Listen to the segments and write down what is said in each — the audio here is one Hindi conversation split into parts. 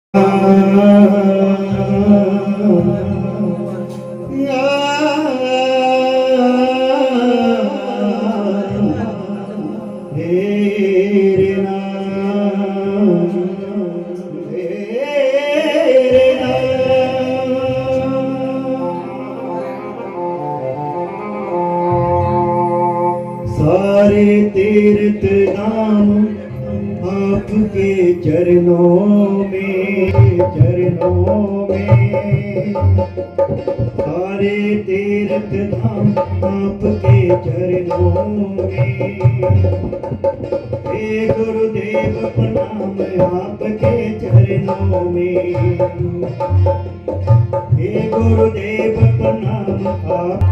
सारे तीर्थ धाम आपके चरणों में, सारे तीर्थ धाम आपके चरणों में। हे गुरुदेव प्रणाम आपके चरणों में, हे गुरुदेव प्रणाम आप।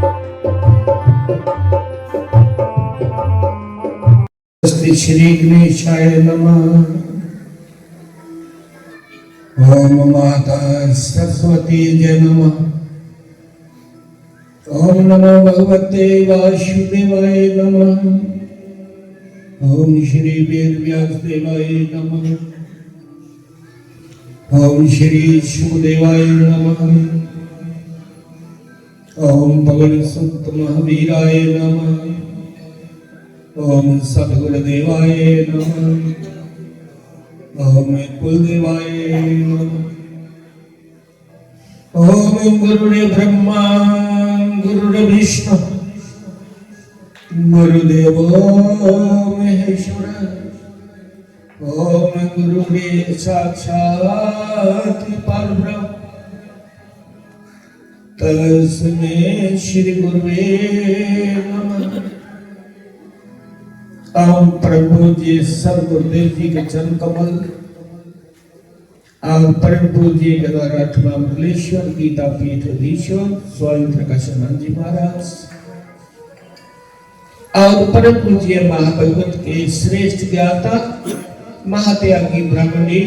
श्री गणेशाय नमः। ओम माता सरस्वती जय नमः। ओम नमो भगवते वासुदेवाय नमः। ओम श्री वेद व्यास देवाय नमः। ओम श्री सुखदेवाय नमः। ओम भगवान सुत महावीराय नमः। ओम सद्गुरुदेवाय नमः। ओम कुलदेवाय नमः। ओम गुरुदेव ब्रह्मा गुरुदेव विष्णु गुरुदेवो महेश्वर। ओम गुरुदेव साक्षात् परब्रह्म तस्मै श्री गुरुवे नमः। ओम प्रभु जी सब गुरुदेव जी के चरण कमल और प्रभु जी के द्वारा अठवा मंडलेश्वर गीता पीठ अधीश्वर स्वयं प्रकाशानंद जी महाराज और परम पूज्य महाभगवत के श्रेष्ठ ज्ञाता महात्यागी ब्राह्मणी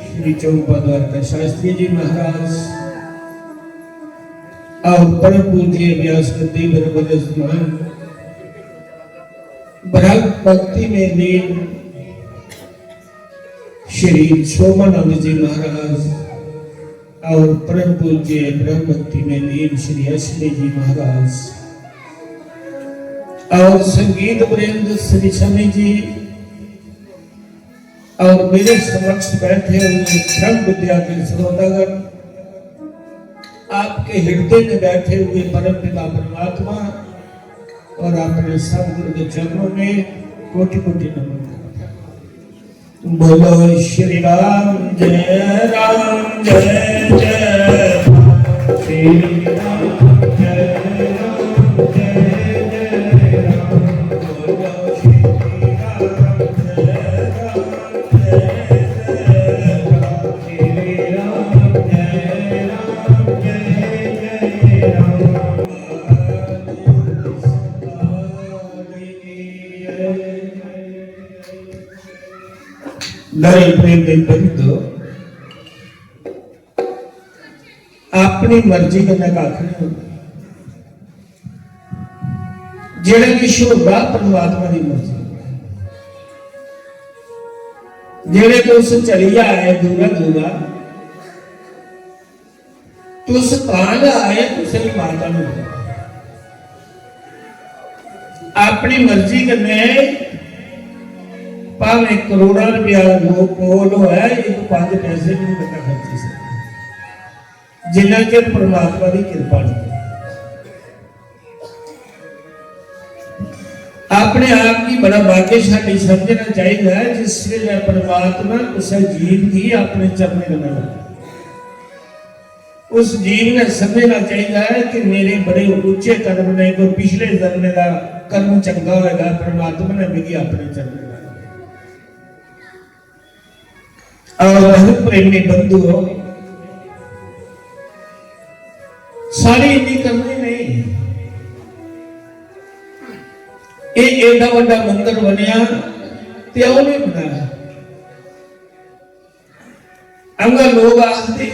श्री चौपा द्वारका शास्त्री जी महाराज और परम पूज्य व्यास देव ब्रह्म भक्ति में लीन श्री सोमानंद जी महाराज और परम पूज्य ब्रह्म भक्ति में लीन श्री अश्विनी जी महाराज और संगीत वृंद श्री शनि जी और मेरे समक्ष बैठे हुए ब्रह्म विद्या के श्रोतागण, आपके हृदय में बैठे हुए परम पिता परमात्मा और अपने सब गुरु के चरणों में कोटि कोटि नमन। बोलो श्री राम जय राम जय जय श्री राम जय राम जय जय राम। बोलो श्री राम जय राम जय जय राम। श्री राम जय राम जय जय राम। प्रेम दे बंधु अपनी मर्जी करने का आखिर जेड़े की शोभा परमात्मा की मर्जी जेड़े तो उस चलिया है दूरा दूरा तो उस पांग आए उसे माता ने अपनी मर्जी करने भावे करोड़ा रुपया कोल है एक 5 पैसे भी नहीं बंदा खर्ची सकता जिन्ना चਿਰ परमात्मा की कृपा नहीं। अपने आप की बड़ा भाग्यशाली समझना चाहिए है जिससे परमात्मा उस जीव की अपने चरण में लगा। उस जीव ने समझना चाहिए है कि मेरे बड़े ऊंचे कर्म ने कोई पिछले जन्म का कर्म चंगा होगा परमात्मा ने मेरी अपने चरण में। और प्रेमी बंधु सारी इतनी करनी नहीं। ये एडा बड़ा मंदिर बनया तो नहीं बनाया। अगर लोग आखते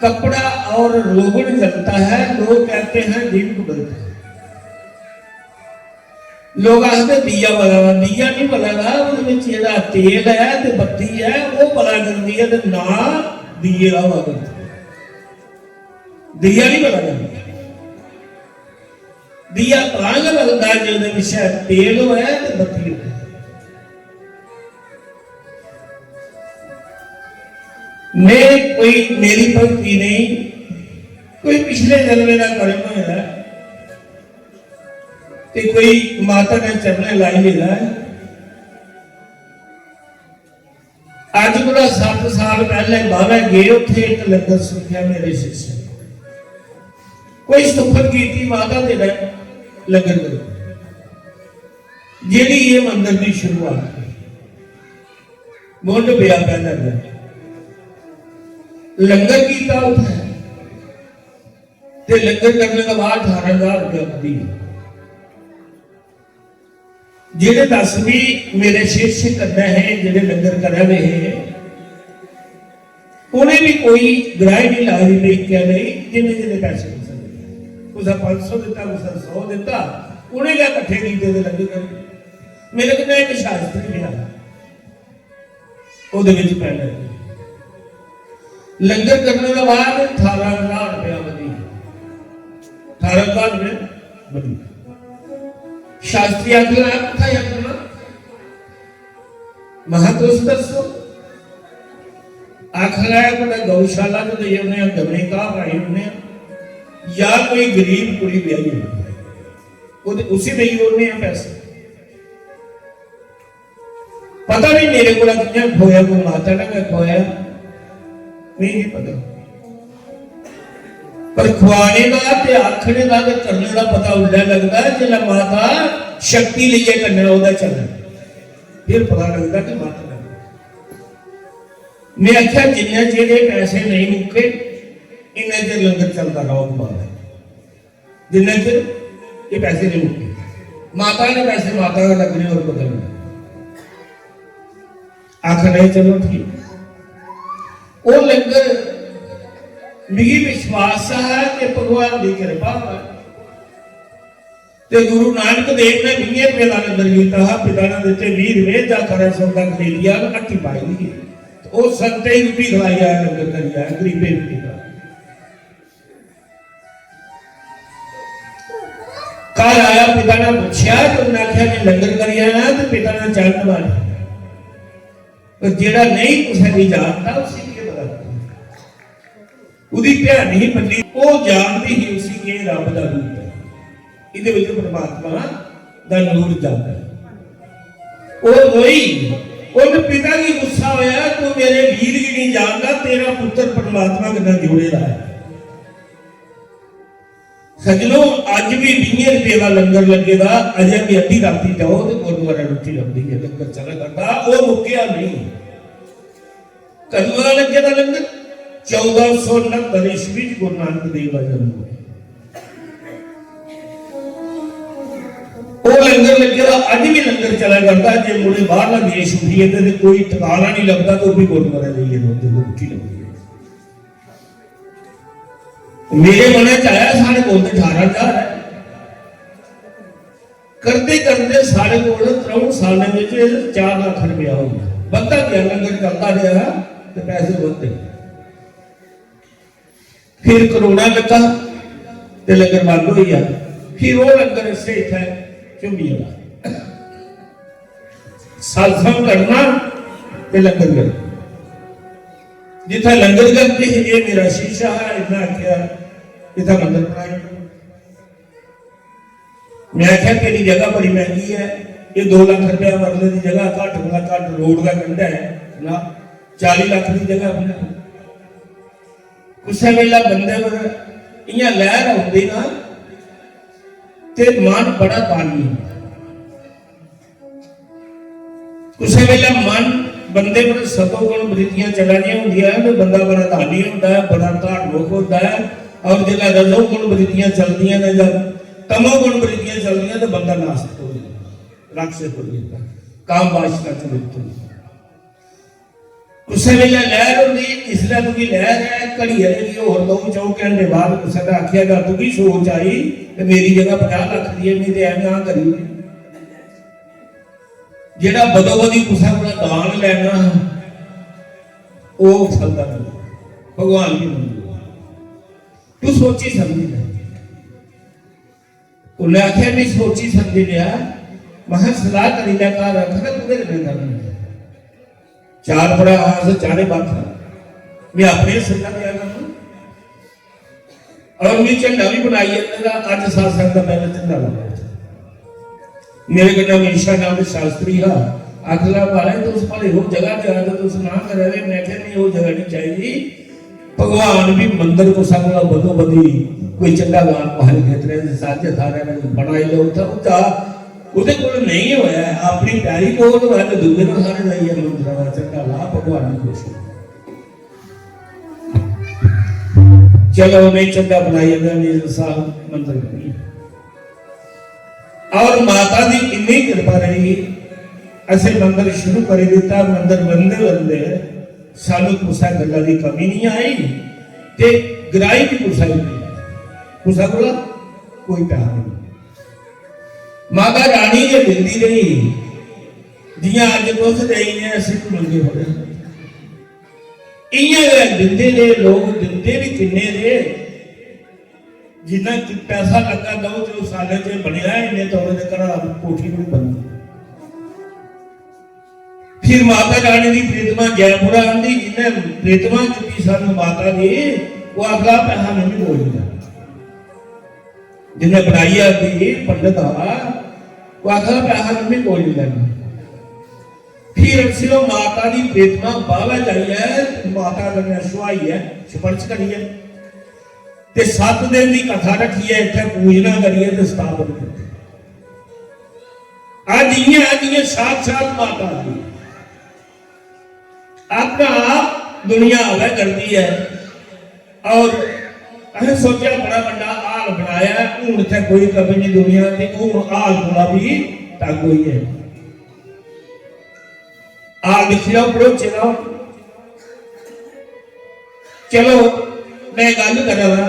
कपड़ा और रोगन जलता है, लोग कहते हैं दीप बलता है। लोग आखते दिया बदलना, दिया नहीं बदलना, उसमें तेल है ते बत्ती है वो पता करती है, ना दिए का बदल दिया नहीं पता करता। दिया रंग बदलता जो तेल है ते बत्ती है। मैं कोई मेरी भक्ति नहीं, कोई पिछले जन्मे का कर्म है ते कोई माता ने चरने लाई लेना है। अज को 7 साल पहले बाबा गए उठे एक लंगर सुखिया मेरे शिष्य कोई सुखद की माता दे लंगर करो जी ये मंदिर की शुरुआत मुंड पिया पहला लंगर किया उठा ते लंगर करने के बाद 18,000 रुपया दी जेडे 10 भी मेरे शिष्य करना है जेडे लंगर कर रहे हैं उन्हें भी कोई ग्राही नहीं ला रही क्या नहीं जिन्हें जिन्हें पैसे उसे 500 दिता उसे 100 दिता उन्हें क्या इकट्ठे किए लंगर कर मेरे को एक शास्त्री मिला वो पहले लंगर करने के बाद 18,000 रुपया बनी 18,000 रुपये बनी शास्त्री आखिर आखना महत्व दसो आखिर आया गौशाला तो दे गमे का भाई उन्हें या कोई गरीब कुड़ी ब्याही उसी में ही पैसे पता नहीं मेरे को खोया कोई माता ने मैं खोया नहीं पता पर खुआने का ते आखने का ते करने का पता उल्टा लगता है जिला माता शक्ति लिए करने का चलना फिर पता लगता कि माता लग मैं आख्या जिन्ने जेरे पैसे नहीं मुके इन्ने चर लंगर चलता रहो माता जिन्ने चर ये पैसे नहीं मुके माता ने पैसे माता का लगने और बदलने आखिर नहीं चलो ठीक वो लंगर मिगी विश्वास है कि भगवान की कृपा है ते गुरु नानक देव ने 20 रुपए का लंगर किया पिता ने दिते 20 रुपए जा कर सौदा खरीदिया अट्टी पाई दी वो संते ही रोटी खलाई है लंगर करिया गरीबे रोटी का कल आया पिता ने पूछा तो उन्हें आख्या मैं लंगर करिया ना तो पिता ने चंद मारी तो जेड़ा नहीं कुछ नहीं जानता उसी के पता उदी भैन नहीं बनी वो जानती ही उसी के रब का रूप है इहदे विच परमात्मा दा नूर जाता है वो रोई उन पिता की गुस्सा होया तू मेरे वीर की नहीं जानता तेरा पुत्र परमात्मा के नाल जुड़े रहा है सजनों अज भी 20 रुपए का लंगर लगेगा अजे भी अद्धी राती जाओ तो गुरुद्वारा रोटी लगती है लंगर चला करता वो मुक्या नहीं कदों लगे था लंगर 1469 ईस्वी गुरु नानक देव का जन्म हुआ वो लंगर लगे अज भी लंगर चला करता जो मुड़े बाहर देश उठिए तो कोई ठिकाना नहीं लगता तो भी गुरुद्वारा जाइए रोटी लगती है मेरे मन च आया साढ़े को 18,000 है करते करते साढ़े को 3 साल में 4 लाख रुपया हो गया बनता गया लंगर चलता रहा तो पैसे बनते फिर कोरोना लगा तो लंगर बंद हो गया फिर वो लंगर इसे इतना चुंबिया सत्संग करना तो लंगर करना जिथा लंगर करते ये मेरा शीशा है इतना आख्या इतना मंदिर बनाया मैं आख्या तेरी जगह बड़ी महंगी है ये 2 लाख रुपया मरले की जगह घट बड़ा घट रोड का कंधा है ना 40 लाख की जगह बना कुछ वेला बंदे पर इं लहर आती ना ते मन बड़ा तानी कुछ वेला मन बंदे पर सतो गुण वृत्तियां चलानियां होंदियां तो बंदा बड़ा धानी होता है बड़ा धार्मिक होता है और जो रजो गुण वृत्तियां चलदियां ने जब तमो गुण वृत्तियां चलदियां तो बंदा नास्तिक हो जाता राक्षस हो जाता काम वासना से लिप्त हो जाता उस वेले लहर होती इसलिए तुकी लहर है घड़ी रहेगी और 2 घंटे बाद कुछ ने आखिया तुकी सोच आई तो मेरी जगह 50 लाख दी है नहीं तो एवं आ करी ਜਿਹੜਾ ਬਦੋ ਬਦੀ ਕੁਸਾ ਕੋਲ ਦਾਨ ਲੈਣਾ ਉਹ ਫਲਦਾ ਨਹੀਂ, ਭਗਵਾਨ ਵੀ ਮੰਨਦਾ। ਤੂੰ ਸੋਚੀ ਸਮਝੀ ਲੈ। ਉਹਨੇ ਆਖਿਆ ਨਹੀਂ ਸੋਚੀ ਸਮਝੀ ਲਿਆ। ਮਹਾਂ ਸਲਾਹ ਕਰੀ ਲੈ ਘਰ ਰੱਖਣਾ ਤੂੰ ਦੇ ਕਰਨਾ ਚਾਰ ਬੜਾ ਆਸ ਚਾਰੇ ਬਾਤ मैं अपने सजा दिया और मैं झंडा भी बनाई है अज सत्संग का पहले झंडा लगा मेरे को नाम ईशा नाम के शास्त्री हा अगला वाला तो उस पर हो जगह पे आया तो उस ना करे मैं क्या नहीं वो जगह नहीं चाहिए। भगवान भी मंदिर को सकला बदो बदी कोई चंगा गान पहल खेतरे साजे थारे ने बनाई लो था उता उते कोल नहीं होया अपनी प्यारी को तो है दूसरे को सारे जाइए मंदिर का चंगा ला भगवान की खुशी। चलो नहीं चंगा बनाइएगा साहब मंदिर बनी और माता की इन्नी कृपा रही असे मंदिर शुरू कर दिता। मंदिर बनते बनते सानू कुसा गल्लां दी कमी नहीं आई ते गराई भी कुसा ही नहीं कुसा बोला कोई प्यार नहीं। माता रानी जे दिंदी रही जियां अज तुस रही ने असीं मंगे हो रहे दिंदे ने लोग दिंदे भी किन्ने ने जिन्ना पैसा लगा दो जो साले च बनया इन्ने तौर के घर कोठी भी बनती। फिर माता रानी की प्रीतमा जयपुरा आंदी जिन्हें प्रीतमा चुकी सानू माता दी वो अगला पैसा नहीं बोलता जिन्हें बनाई आती पंडित वो अगला पैसा नहीं बोलता। फिर सिर्फ माता की प्रीतमा बाला जाइए माता ने सुहाई है स्पर्श करिए ते 7 दिन की कथा रखी है इतने पूजना करिए तो स्थापन करिए। आज ये साक्षात माता की अपना आप दुनिया हवा करती है और असें सोचा बड़ा बड़ा हाल बनाया हूं इतने कोई कभी नहीं दुनिया की हूं हाल पूरा भी तंग हुई है। आ लिखिया पढ़ो चलो मैं गल करा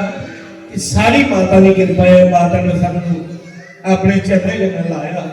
कि सारी माता की कृपा है। माता ने सानू अपने चरणे लगन लाया